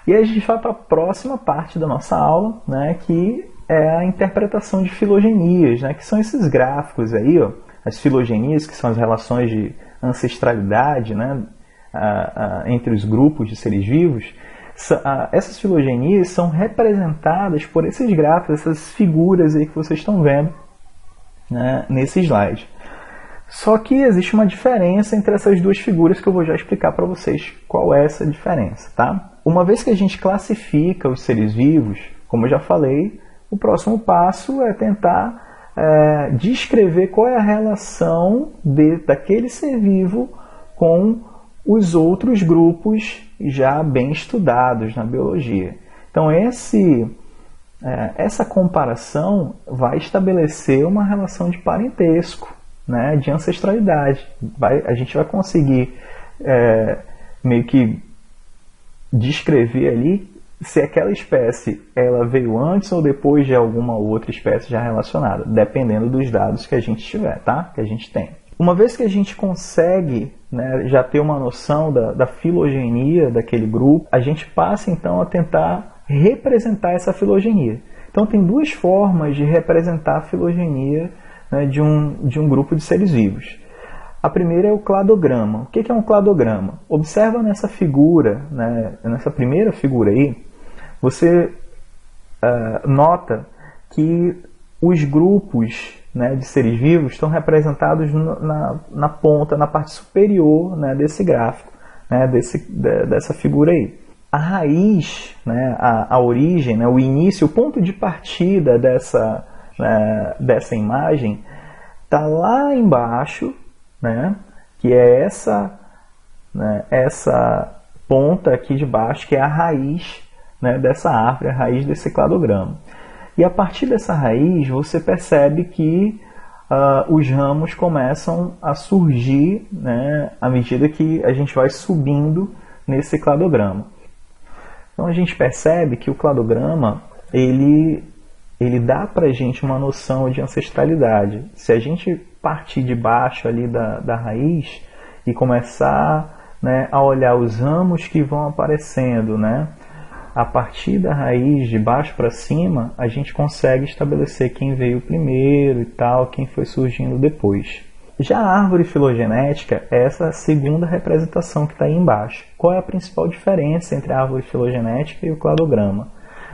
E aí a gente vai para a próxima parte da nossa aula, né, que é a interpretação de filogenias, né, que são esses gráficos aí, ó, as filogenias, que são as relações de ancestralidade, né, entre os grupos de seres vivos. Essas filogenias são representadas por esses gráficos, essas figuras aí que vocês estão vendo, né, nesse slide. Só que existe uma diferença entre essas duas figuras que eu vou já explicar para vocês qual é essa diferença, tá? Uma vez que a gente classifica os seres vivos, como eu já falei, o próximo passo é tentar descrever qual é a relação daquele ser vivo com os outros grupos já bem estudados na biologia. Então essa comparação vai estabelecer uma relação de parentesco, né, de ancestralidade. A gente vai conseguir meio que descrever ali se aquela espécie ela veio antes ou depois de alguma outra espécie já relacionada, dependendo dos dados que a gente tiver, tá? Que a gente tem. Uma vez que a gente consegue, né, já ter uma noção da filogenia daquele grupo, a gente passa então a tentar representar essa filogenia. Então tem duas formas de representar a filogenia, né, de um grupo de seres vivos. A primeira é o cladograma. O que é um cladograma? Observa nessa figura, né, nessa primeira figura aí, você nota que os grupos, né, de seres vivos estão representados na ponta, na parte superior, né, desse gráfico, né, dessa figura aí. A raiz, né, a origem, né, o início, o ponto de partida dessa imagem está lá embaixo, né, que é essa ponta aqui de baixo, que é a raiz, né, dessa árvore, a raiz desse cladograma. E a partir dessa raiz você percebe que os ramos começam a surgir, né, à medida que a gente vai subindo nesse cladograma. Então a gente percebe que o cladograma ele dá para a gente uma noção de ancestralidade. Se a gente partir de baixo ali da raiz e começar, né, a olhar os ramos que vão aparecendo, né, a partir da raiz de baixo para cima, a gente consegue estabelecer quem veio primeiro e tal, quem foi surgindo depois. Já a árvore filogenética é essa segunda representação que está aí embaixo. Qual é a principal diferença entre a árvore filogenética e o cladograma?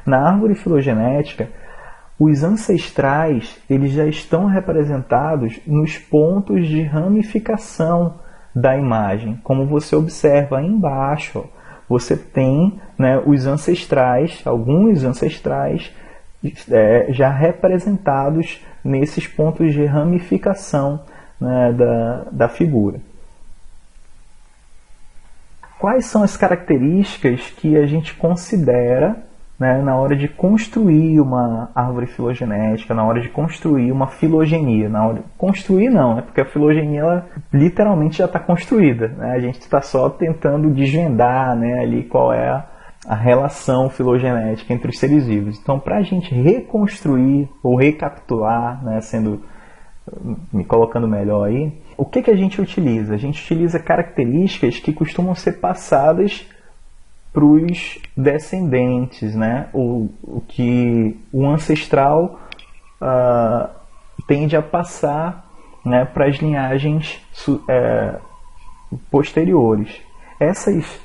Na árvore filogenética, os ancestrais eles já estão representados nos pontos de ramificação da imagem. Como você observa aí embaixo, ó, você tem, né, os ancestrais, alguns ancestrais já representados nesses pontos de ramificação, né, da figura. Quais são as características que a gente considera, né, na hora de construir uma árvore filogenética, na hora de construir uma filogenia? Construir não, né, porque a filogenia ela literalmente já está construída, né? A gente está só tentando desvendar, né, ali qual é a relação filogenética entre os seres vivos. Então, para a gente reconstruir ou recapitular, né, me colocando melhor aí, o que a gente utiliza? A gente utiliza características que costumam ser passadas para os descendentes, né? O que o ancestral tende a passar, né, para as linhagens posteriores. Essas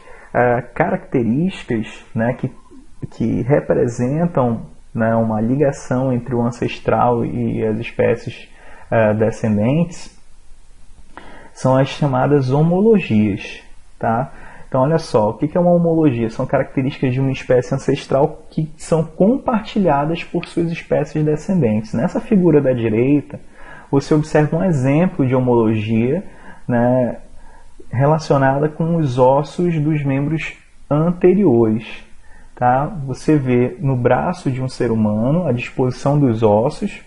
características, né, que representam, né, uma ligação entre o ancestral e as espécies descendentes são as chamadas homologias, tá? Então, olha só, o que é uma homologia? São características de uma espécie ancestral que são compartilhadas por suas espécies descendentes. Nessa figura da direita, você observa um exemplo de homologia, né, relacionada com os ossos dos membros anteriores. Tá? Você vê no braço de um ser humano a disposição dos ossos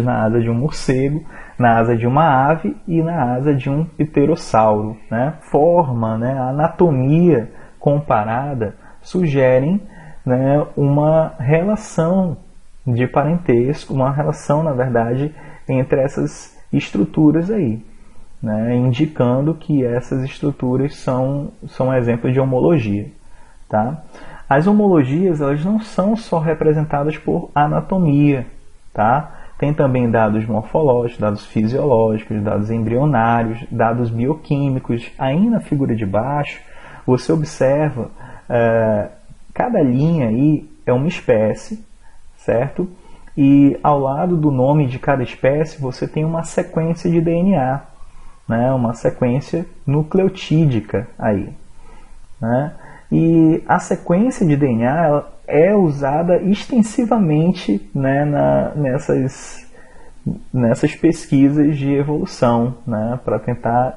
na asa de um morcego, na asa de uma ave e na asa de um pterossauro, né? Forma, né, a anatomia comparada sugerem, né, uma relação de parentesco, uma relação, na verdade, entre essas estruturas aí, né, indicando que essas estruturas são exemplos de homologia. tá? As homologias, elas não são só representadas por anatomia, tá? Tem também dados morfológicos, dados fisiológicos, dados embrionários, dados bioquímicos. Aí na figura de baixo, você observa, cada linha aí é uma espécie, certo? E ao lado do nome de cada espécie, você tem uma sequência de DNA, né? Uma sequência nucleotídica aí, né? E a sequência de DNA ela é usada extensivamente, né, nessas pesquisas de evolução, né, para tentar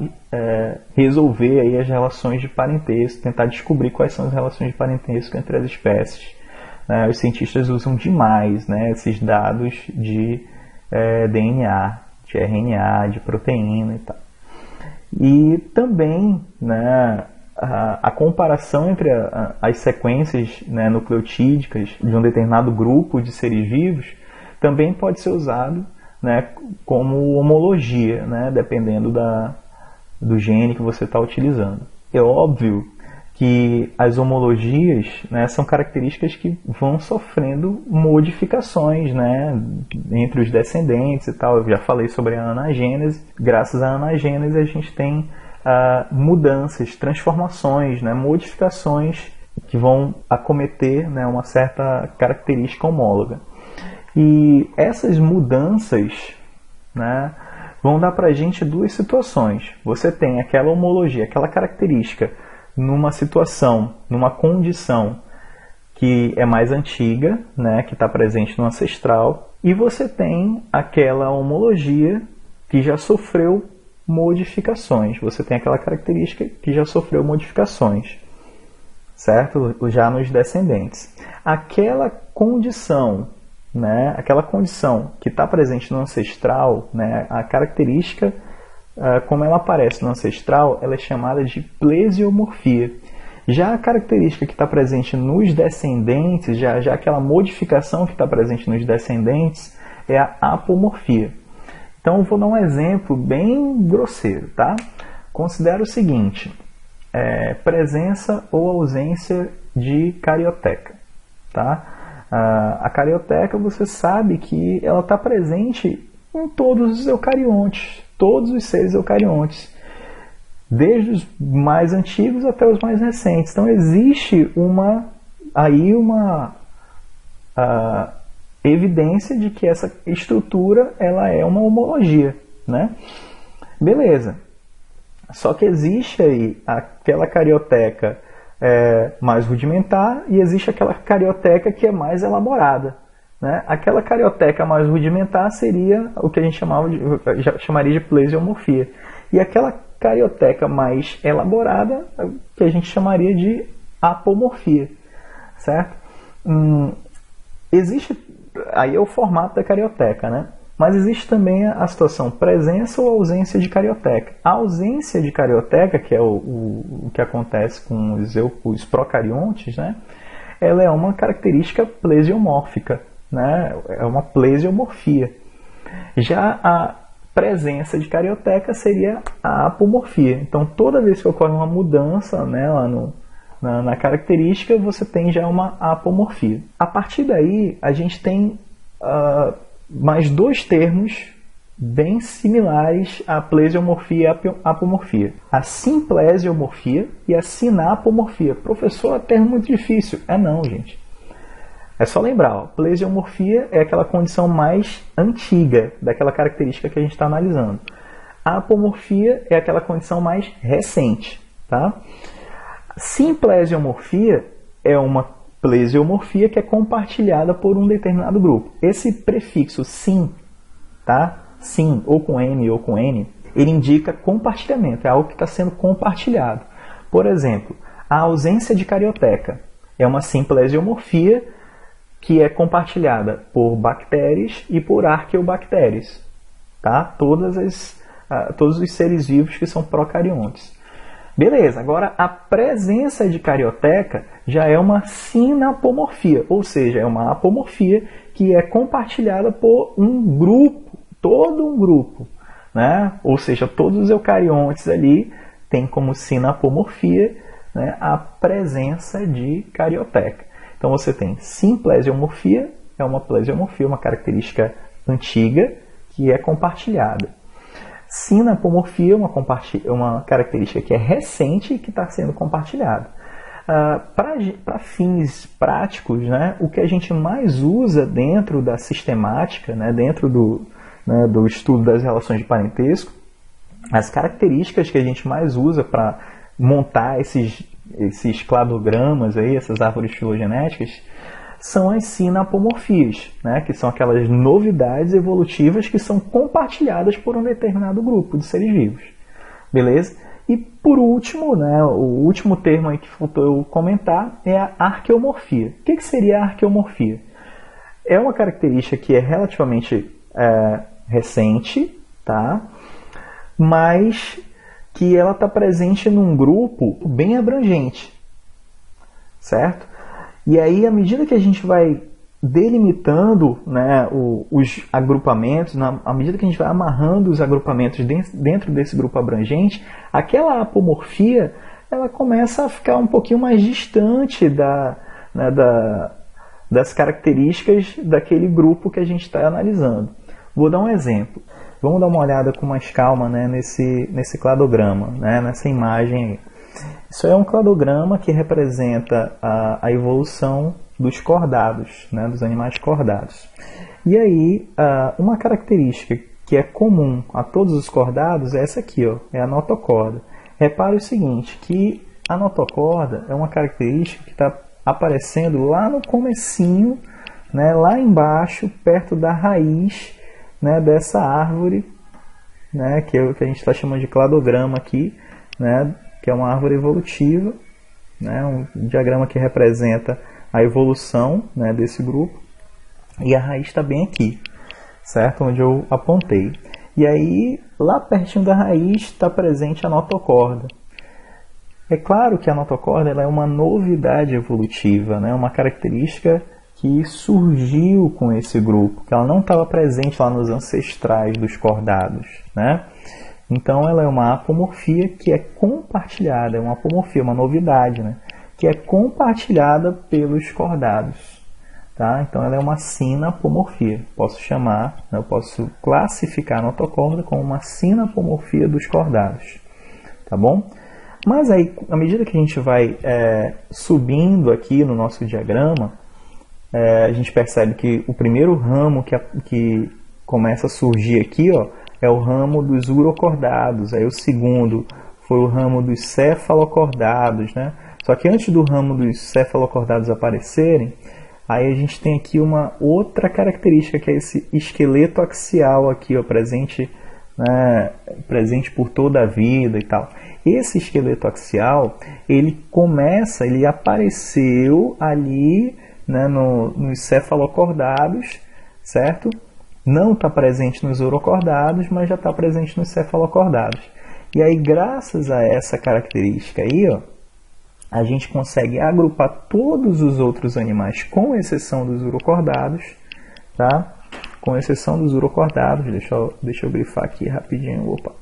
resolver aí as relações de parentesco, tentar descobrir quais são as relações de parentesco entre as espécies. Né? Os cientistas usam demais, né, esses dados de DNA, de RNA, de proteína e tal. E também, né, a comparação entre as sequências, né, nucleotídicas de um determinado grupo de seres vivos também pode ser usado, né, como homologia, né, dependendo do gene que você está utilizando. É óbvio que as homologias, né, são características que vão sofrendo modificações, né, entre os descendentes e tal. Eu já falei sobre a anagênese. Graças à anagênese a gente tem mudanças, transformações, né, modificações que vão acometer, né, uma certa característica homóloga. E essas mudanças, né, vão dar para a gente duas situações. Você tem aquela homologia, aquela característica numa situação, numa condição que é mais antiga, né, que está presente no ancestral, e você tem aquela homologia que já sofreu modificações. Você tem aquela característica que já sofreu modificações, certo? Já nos descendentes. Aquela condição, né, aquela condição que está presente no ancestral, né, a característica, como ela aparece no ancestral, ela é chamada de plesiomorfia. Já a característica que está presente nos descendentes, já aquela modificação que está presente nos descendentes, é a apomorfia. Então eu vou dar um exemplo bem grosseiro, tá? Considera o seguinte, presença ou ausência de carioteca, tá? A carioteca, você sabe que ela está presente em todos os eucariontes, todos os seres eucariontes, desde os mais antigos até os mais recentes. Então existe uma evidência de que essa estrutura ela é uma homologia, né? Beleza. Só que existe aí aquela carioteca mais rudimentar e existe aquela carioteca que é mais elaborada, né? Aquela carioteca mais rudimentar seria o que a gente chamaria de plesiomorfia. E aquela carioteca mais elaborada, que a gente chamaria de apomorfia, certo? Existe, aí é o formato da carioteca, né? Mas existe também a situação presença ou ausência de carioteca. A ausência de carioteca, que é o que acontece com os procariontes, né? Ela é uma característica plesiomórfica, né? É uma plesiomorfia. Já a presença de carioteca seria a apomorfia. Então, toda vez que ocorre uma mudança, né, lá na característica, você tem já uma apomorfia. A partir daí, a gente tem mais dois termos bem similares à plesiomorfia e à apomorfia. A simplesiomorfia e a sinapomorfia. Professor, é termo muito difícil. Não, gente. É só lembrar, plesiomorfia é aquela condição mais antiga daquela característica que a gente está analisando. A apomorfia é aquela condição mais recente, tá? Simplesiomorfia é uma plesiomorfia que é compartilhada por um determinado grupo. Esse prefixo sim, tá? Sim, ou com M ou com N, ele indica compartilhamento, é algo que está sendo compartilhado. Por exemplo, a ausência de carioteca é uma simplesiomorfia que é compartilhada por bactérias e por arqueobactérias, tá? Todos os seres vivos que são procariontes. Beleza, agora a presença de carioteca já é uma sinapomorfia, ou seja, é uma apomorfia que é compartilhada por um grupo, todo um grupo, né? Ou seja, todos os eucariontes ali têm como sinapomorfia né, a presença de carioteca. Então você tem simplesiomorfia, é uma plesiomorfia, uma característica antiga que é compartilhada. Sinapomorfia, uma característica que é recente e que está sendo compartilhada. Para fins práticos, né, o que a gente mais usa dentro da sistemática, né, dentro do estudo das relações de parentesco, as características que a gente mais usa para montar esses cladogramas, aí, essas árvores filogenéticas, são as sinapomorfias, né, que são aquelas novidades evolutivas que são compartilhadas por um determinado grupo de seres vivos. Beleza? E por último, né, o último termo aí que faltou eu comentar é a arqueomorfia. O que seria a arqueomorfia? É uma característica que é relativamente recente, tá? Mas que ela está presente num grupo bem abrangente, certo? E aí, à medida que a gente vai delimitando, né, os agrupamentos, à medida que a gente vai amarrando os agrupamentos dentro desse grupo abrangente, aquela apomorfia ela começa a ficar um pouquinho mais distante das características daquele grupo que a gente está analisando. Vou dar um exemplo. Vamos dar uma olhada com mais calma, né, nesse cladograma, né, nessa imagem aí. Isso é um cladograma que representa a evolução dos cordados, né, dos animais cordados. E aí, uma característica que é comum a todos os cordados é essa aqui, ó, é a notocorda. Repare o seguinte, que a notocorda é uma característica que está aparecendo lá no comecinho, né, lá embaixo, perto da raiz, né, dessa árvore, né, que é o que a gente está chamando de cladograma aqui, né, que é uma árvore evolutiva, né, um diagrama que representa a evolução, né, desse grupo, e a raiz está bem aqui, certo? Onde eu apontei. E aí, lá pertinho da raiz está presente a notocorda. É claro que a notocorda ela é uma novidade evolutiva, né, uma característica que surgiu com esse grupo, que ela não estava presente lá nos ancestrais dos cordados, né? Então ela é uma apomorfia que é compartilhada, é uma apomorfia, uma novidade, né? Que é compartilhada pelos cordados. Tá? Então ela é uma sinapomorfia. Posso chamar, eu posso classificar a notocorda como uma sinapomorfia dos cordados. Tá bom? Mas aí, à medida que a gente vai subindo aqui no nosso diagrama, a gente percebe que o primeiro ramo que começa a surgir aqui, ó, é o ramo dos urocordados. Aí o segundo foi o ramo dos cefalocordados, né? Só que antes do ramo dos cefalocordados aparecerem, aí a gente tem aqui uma outra característica, que é esse esqueleto axial aqui, ó, presente, né, presente por toda a vida e tal. Esse esqueleto axial, ele apareceu ali, né, nos cefalocordados, certo? Não está presente nos urocordados, mas já está presente nos cefalocordados. E aí, graças a essa característica aí, ó, a gente consegue agrupar todos os outros animais, com exceção dos urocordados, tá? Com exceção dos urocordados, deixa eu grifar aqui rapidinho, opa.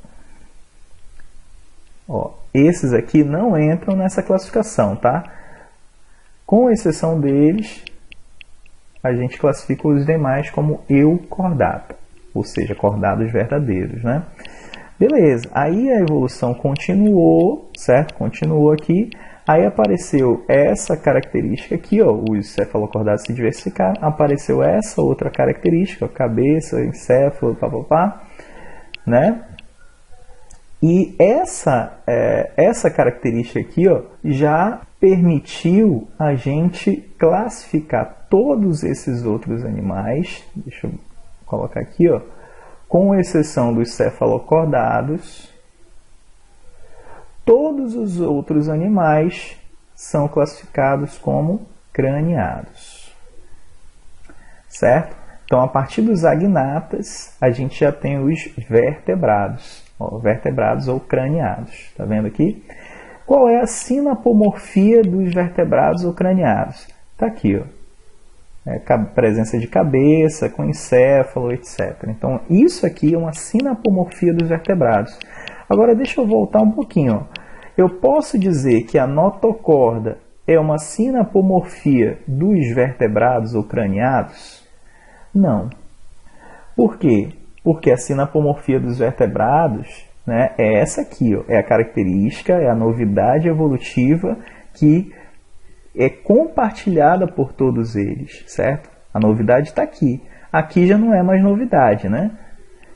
Ó, esses aqui não entram nessa classificação, tá? Com exceção deles, a gente classifica os demais como eucordata, ou seja, cordados verdadeiros, né? Beleza, aí a evolução continuou, certo? Continuou aqui, aí apareceu essa característica aqui, ó, os cefalocordados se diversificaram, apareceu essa outra característica, ó, cabeça, encéfalo, papapá, né? E essa característica aqui, ó, já permitiu a gente classificar todos esses outros animais, deixa eu colocar aqui, ó, com exceção dos cefalocordados, todos os outros animais são classificados como craniados, certo? Então, a partir dos agnatas, a gente já tem os vertebrados, ó, vertebrados ou craniados, tá vendo aqui? Qual é a sinapomorfia dos vertebrados ou craniados? Está aqui, ó. Presença de cabeça, com encéfalo, etc. Então, isso aqui é uma sinapomorfia dos vertebrados. Agora, deixa eu voltar um pouquinho, ó. Eu posso dizer que a notocorda é uma sinapomorfia dos vertebrados ou craniados? Não. Por quê? Porque a sinapomorfia dos vertebrados, né, é essa aqui, ó, é a característica, é a novidade evolutiva que é compartilhada por todos eles, certo? A novidade está aqui. Aqui já não é mais novidade, né?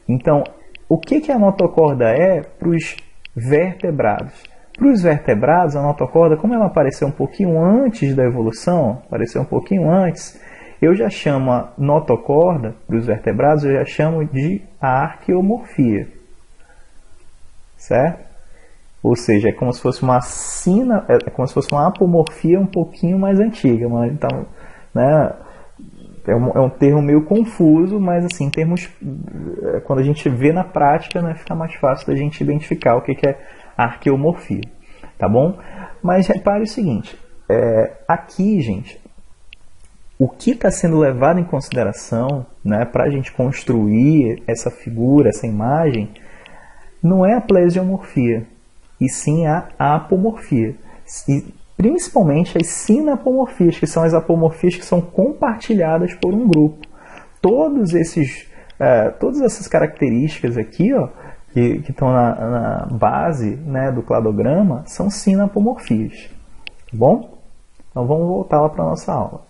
Então, o que a notocorda é para os vertebrados? Para os vertebrados, a notocorda, como ela apareceu um pouquinho antes da evolução, apareceu um pouquinho antes, eu já chamo a notocorda, para os vertebrados, eu já chamo de arqueomorfia. Certo? Ou seja, é como se fosse é como se fosse uma apomorfia um pouquinho mais antiga. Então, né, é um termo meio confuso, mas assim, em termos, quando a gente vê na prática, né, fica mais fácil da gente identificar o que é arqueomorfia. Tá bom? Mas repare o seguinte, aqui, gente, o que está sendo levado em consideração, né, para a gente construir essa figura, essa imagem, não é a plesiomorfia, e sim a apomorfia. E principalmente as sinapomorfias, que são as apomorfias que são compartilhadas por um grupo. Todas essas características aqui, ó, que estão na base, né, do cladograma, são sinapomorfias. Tá bom? Então vamos voltar lá para a nossa aula.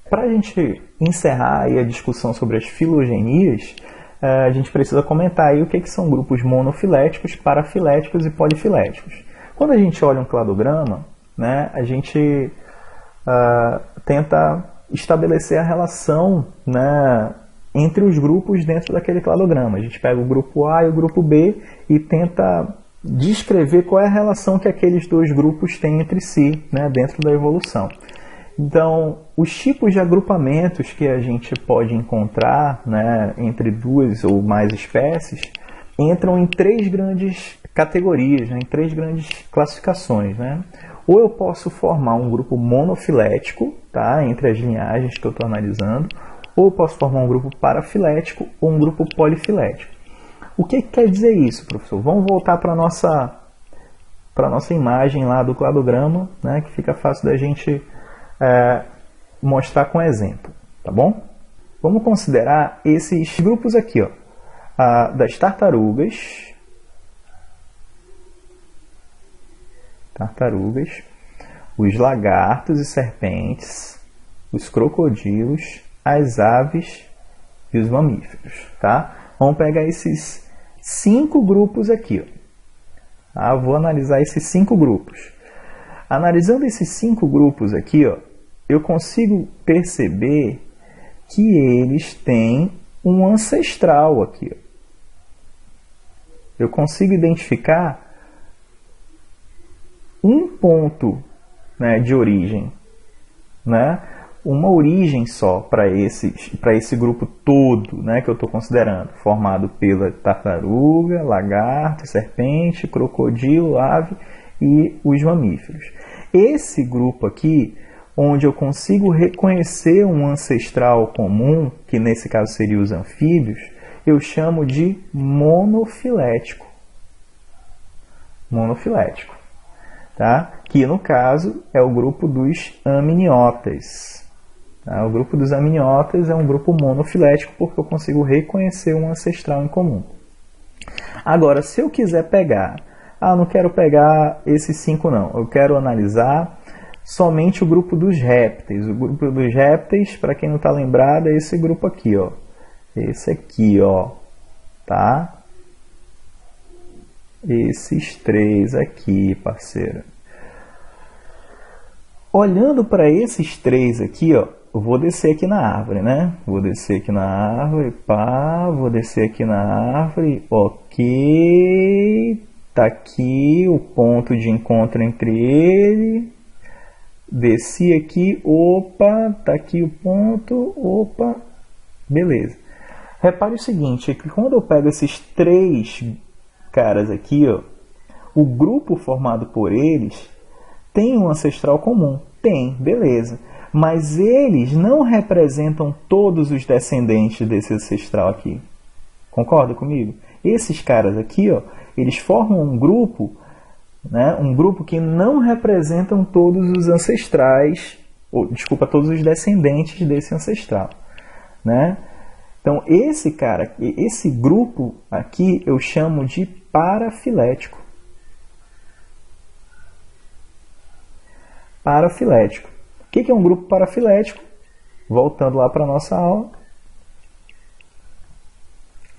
Para a gente encerrar aí a discussão sobre as filogenias, a gente precisa comentar aí o que são grupos monofiléticos, parafiléticos e polifiléticos. Quando a gente olha um cladograma, né, a gente tenta estabelecer a relação, né, entre os grupos dentro daquele cladograma. A gente pega o grupo A e o grupo B e tenta descrever qual é a relação que aqueles dois grupos têm entre si, né, dentro da evolução. Então, os tipos de agrupamentos que a gente pode encontrar, né, entre duas ou mais espécies entram em três grandes categorias, né, em três grandes classificações. Né? Ou eu posso formar um grupo monofilético, tá, entre as linhagens que eu estou analisando, ou eu posso formar um grupo parafilético ou um grupo polifilético. O que quer dizer isso, professor? Vamos voltar para a nossa imagem lá do cladograma, né, que fica fácil da gente mostrar com exemplo, tá bom? Vamos considerar esses grupos aqui, ó, das tartarugas, os lagartos e serpentes, os crocodilos, as aves e os mamíferos, tá? Vamos pegar esses 5 grupos aqui, ó. Tá? Vou analisar esses 5 grupos. Analisando esses 5 grupos aqui, ó, eu consigo perceber que eles têm um ancestral aqui. Ó. Eu consigo identificar um ponto, né, de origem, né? Uma origem só para esse grupo todo, né, que eu estou considerando, formado pela tartaruga, lagarto, serpente, crocodilo, ave e os mamíferos. Esse grupo aqui, onde eu consigo reconhecer um ancestral comum, que nesse caso seria os anfíbios, eu chamo de monofilético. Monofilético. Tá? Que no caso é o grupo dos amniotas. Tá? O grupo dos amniotas é um grupo monofilético porque eu consigo reconhecer um ancestral em comum. Agora, se eu quiser pegar, não quero pegar esses 5 não, eu quero analisar somente o grupo dos répteis. O grupo dos répteis, para quem não está lembrado, é esse grupo aqui, ó. Esse aqui, ó, tá? Esses 3 aqui, parceira. Olhando para esses 3 aqui, ó, eu vou descer aqui na árvore, né? Vou descer aqui na árvore, pá, vou descer aqui na árvore, ok, tá aqui o ponto de encontro entre ele, desci aqui, opa, tá aqui o ponto, opa, beleza. Repare o seguinte, que quando eu pego esses 3 caras aqui, ó, o grupo formado por eles tem um ancestral comum, tem, beleza. Mas eles não representam todos os descendentes desse ancestral aqui. Concorda comigo? Esses caras aqui, ó, eles formam um grupo né? Um grupo que não representam todos os ancestrais, todos os descendentes desse ancestral, né? Então esse grupo aqui eu chamo de parafilético. Parafilético. O que é um grupo parafilético? Voltando lá para a nossa aula.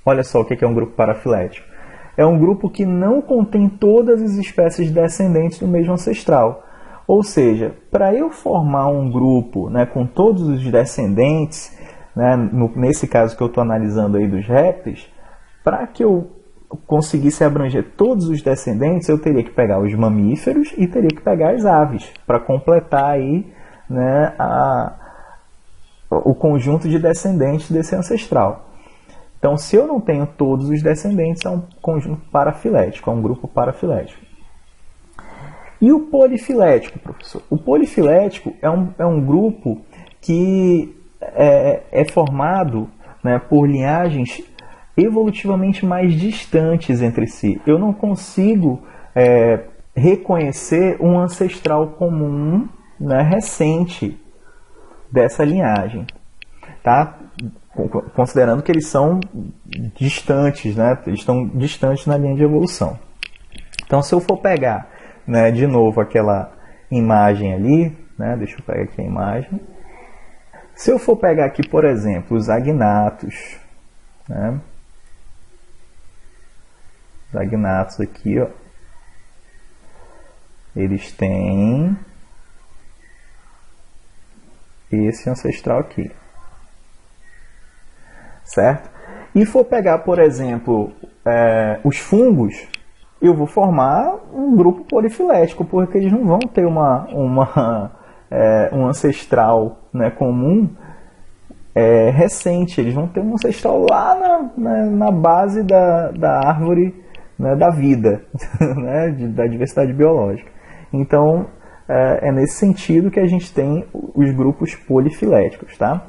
Olha só o que é um grupo parafilético. É um grupo que não contém todas as espécies descendentes do mesmo ancestral. Ou seja, para eu formar um grupo, né, com todos os descendentes, né, nesse caso que eu estou analisando aí dos répteis, para que eu conseguisse abranger todos os descendentes, eu teria que pegar os mamíferos e teria que pegar as aves, para completar aí, né, o conjunto de descendentes desse ancestral. Então, se eu não tenho todos os descendentes, é um conjunto parafilético, é um grupo parafilético. E o polifilético, professor? O polifilético é um grupo que é formado, né, por linhagens evolutivamente mais distantes entre si. Eu não consigo reconhecer um ancestral comum, né, recente dessa linhagem, tá? Considerando que eles são distantes, né? Eles estão distantes na linha de evolução. Então, se eu for pegar, né, de novo aquela imagem ali, né, deixa eu pegar aqui a imagem. Se eu for pegar aqui, por exemplo, os agnatos, né? Os agnatos aqui, ó, eles têm esse ancestral aqui, certo? E for pegar, por exemplo, os fungos, eu vou formar um grupo polifilético, porque eles não vão ter um ancestral, né, comum recente. Eles vão ter um ancestral lá na base da árvore, né, da vida, né, da diversidade biológica. Então, é nesse sentido que a gente tem os grupos polifiléticos, tá?